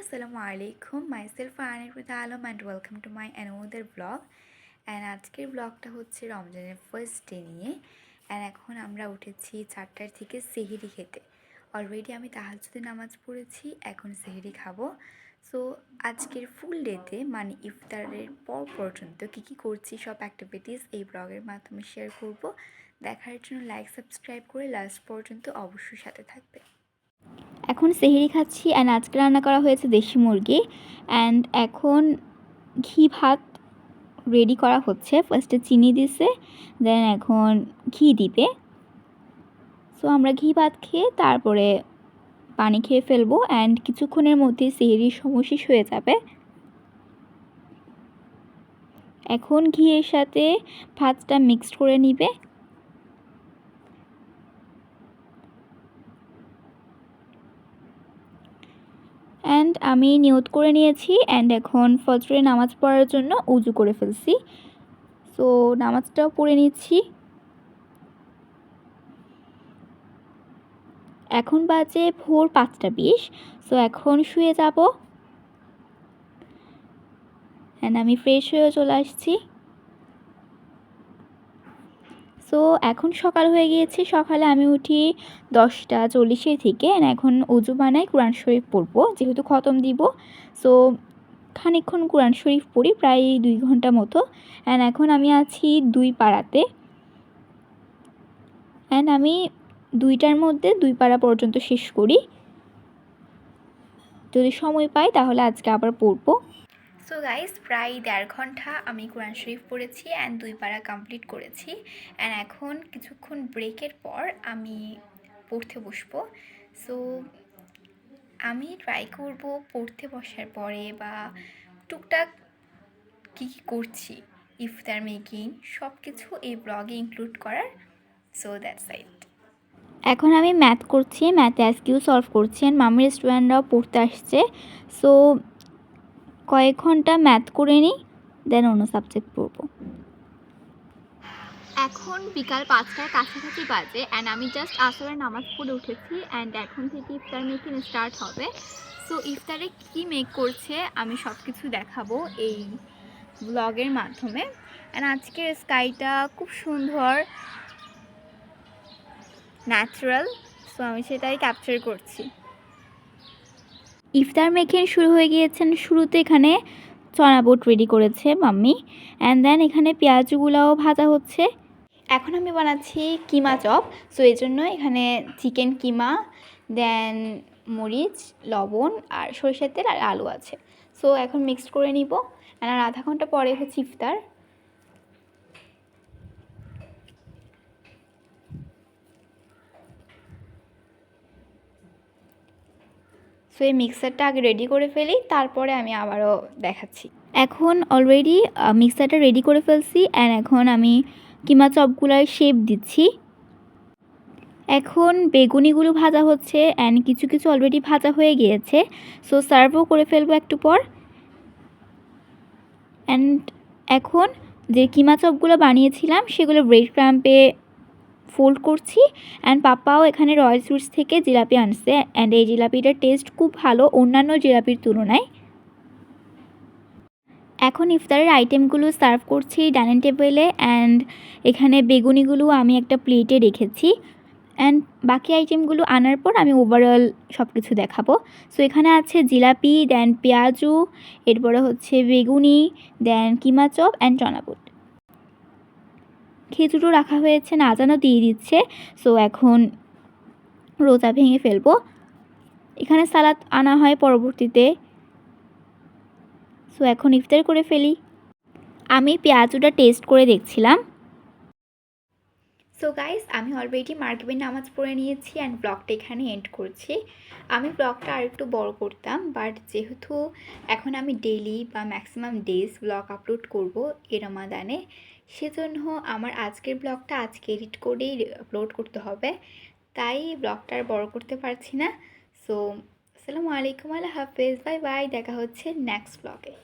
Assalamu alaikum. Myself Anurita Alam and welcome to my another vlog. And আজকের ব্লগটা হচ্ছে রমজানের ফার্স্ট ডে নিয়ে। অ্যান্ড এখন আমরা উঠেছি 4টার থেকে সেহরি খেতে। অলরেডি আমি তাহাজ্জুদের নামাজ পড়েছি, এখন সেহরি খাবো। সো আজকের ফুল ডেতে মানে ইফতারের পর পর্যন্ত কী করছি সব অ্যাক্টিভিটিস এই ব্লগের মাধ্যমে শেয়ার করব। দেখার জন্য লাইক সাবস্ক্রাইব করে লাস্ট পর্যন্ত অবশ্যই সাথে থাকবে। এখন সেহরি খাচ্ছি অ্যান্ড আজকে রান্না করা হয়েছে দেশি মুরগি অ্যান্ড এখন ঘি ভাত রেডি করা হচ্ছে। ফার্স্টে চিনি দিছে, দেন এখন ঘি দিবে। সো আমরা ঘি ভাত খেয়ে তারপরে পানি খেয়ে ফেলবো অ্যান্ড কিছুক্ষণের মধ্যে সেহরির সময় শেষ হয়ে যাবে। এখন ঘিয়ের সাথে ভাতটা মিক্সড করে নিবে। অ্যান্ড আমি নিয়ত করে নিয়েছি অ্যান্ড এখন ফজরের নামাজ পড়ার জন্য উজু করে ফেলছি। সো নামাজটাও পড়ে নিচ্ছি। এখন বাজে ভোর 5টা 20। সো এখন শুয়ে যাব অ্যান্ড আমি ফ্রেশ হয়ে চলে আসছি। সো এখন সকাল হয়ে গিয়েছে। সকালে আমি উঠি 10টা 40 থেকে অ্যান্ড এখন উজু বানাই, কোরআন শরীফ পড়বো যেহেতু খতম দিব। সো খানিকক্ষণ কোরআন শরীফ পড়ি, প্রায় 2 ঘন্টা মতো। অ্যান্ড এখন আমি আছি 2 পাড়াতে অ্যান্ড আমি 2টার মধ্যে 2 পাড়া পর্যন্ত শেষ করি। যদি সময় পাই তাহলে আজকে আবার পড়বো। সো গাইস, প্রায় 1.5 ঘন্টা আমি কোরআন শরীফ পড়েছি অ্যান্ড 2 পারা কমপ্লিট করেছি। অ্যান্ড এখন কিছুক্ষণ ব্রেকের পর আমি পড়তে বসবো। সো আমি ট্রাই করব পড়তে বসার পরে বা টুকটাক কী করছি ইফতার মেকিং সব কিছু এই ব্লগে ইনক্লুড করার। So that's it. এখন আমি ম্যাথ করছি, ম্যাথে এসকিউ সলভ করছি অ্যান্ড মামির স্টুডেন্টরাও পড়তে আসছে। সো কয়েক ঘন্টা ম্যাথ করে নিই, দেন অন্য সাবজেক্ট পড়বো। এখন বিকাল 5টার কাছাকাছি বাজে অ্যান্ড আমি জাস্ট আসরের নামাজ পড়ে উঠেছি অ্যান্ড এখন থেকে ইফতার মেকিং স্টার্ট হবে। সো ইফতারে কী মেক করছে আমি সব কিছু দেখাবো এই ব্লগের মাধ্যমে। অ্যান্ড আজকের স্কাইটা খুব সুন্দর, ন্যাচারাল। সো আমি সেটাই ক্যাপচার করছি। ইফতার মেকিং শুরু হয়ে গিয়েছেন। শুরুতে এখানে চনা বুট রেডি করেছে মাম্মি অ্যান্ড দেন এখানে পেঁয়াজগুলাও ভাজা হচ্ছে। এখন আমি বানাচ্ছি কিমা চপ। সো এই জন্য এখানে চিকেন কিমা, দেন মরিচ, লবণ আর সরিষার তেল আর আলু আছে। সো এখন মিক্সড করে নিব আর আধা ঘন্টা পরে হচ্ছে ইফতার। সো এই মিক্সারটা আগে রেডি করে ফেলি, তারপরে আমি আবারও দেখাচ্ছি। এখন অলরেডি মিক্সারটা রেডি করে ফেলছি অ্যান্ড এখন আমি কিমা চপগুলোর শেপ দিচ্ছি। এখন বেগুনিগুলো ভাজা হচ্ছে অ্যান্ড কিছু কিছু অলরেডি ভাজা হয়ে গিয়েছে। সো সার্ভও করে ফেলবো একটু পর। অ্যান্ড এখন যে কিমা চপগুলো বানিয়েছিলাম সেগুলো ব্রেড ক্রাম্পে ফোল্ড করছি অ্যান্ড পাপাও এখানে রয়্যাল সুইটস থেকে জিলাপি আনছে অ্যান্ড এই জিলাপিটার টেস্ট খুব ভালো অন্যান্য জিলাপির তুলনায়। এখন ইফতারের আইটেমগুলো সার্ভ করছি ডাইনিং টেবিলে অ্যান্ড এখানে বেগুনিগুলো আমি একটা প্লেটে রেখেছি অ্যান্ড বাকি আইটেমগুলো আনার পর আমি ওভারঅল সব কিছু দেখাবো। সো এখানে আছে জিলাপি, দেন পেঁয়াজু, এরপরে হচ্ছে বেগুনি, দেন কিমা চপ অ্যান্ড চনাবুট। খেজুরও রাখা হয়েছে, আজানও দিয়ে দিচ্ছে। সো এখন রোজা ভেঙে ফেলবো। এখানে সালাদ আনা হয় পরবর্তীতে। সো এখন ইফতার করে ফেলি। আমি পেঁয়াজুটা টেস্ট করে দেখছিলাম। সো গাইস, আমি অলরেডি মাগরিবের নামাজ পড়ে নিয়েছি অ্যান্ড ব্লগটা এখানে এন্ড করছি। আমি ব্লগটা আর একটু বড় করতাম, বাট যেহেতু এখন আমি ডেইলি বা ম্যাক্সিমাম ডেজ ব্লগ আপলোড করব এই রমাদানে, সেজন্য আমার আজকের ব্লগটা আজকে এডিট করেই আপলোড করতে হবে, তাই ব্লগটা আর বড় করতে পারছি না। সো আসসালামু আলাইকুম, আল্লাহ হাফেজ, বাই বাই, দেখা হচ্ছে নেক্সট ব্লগে।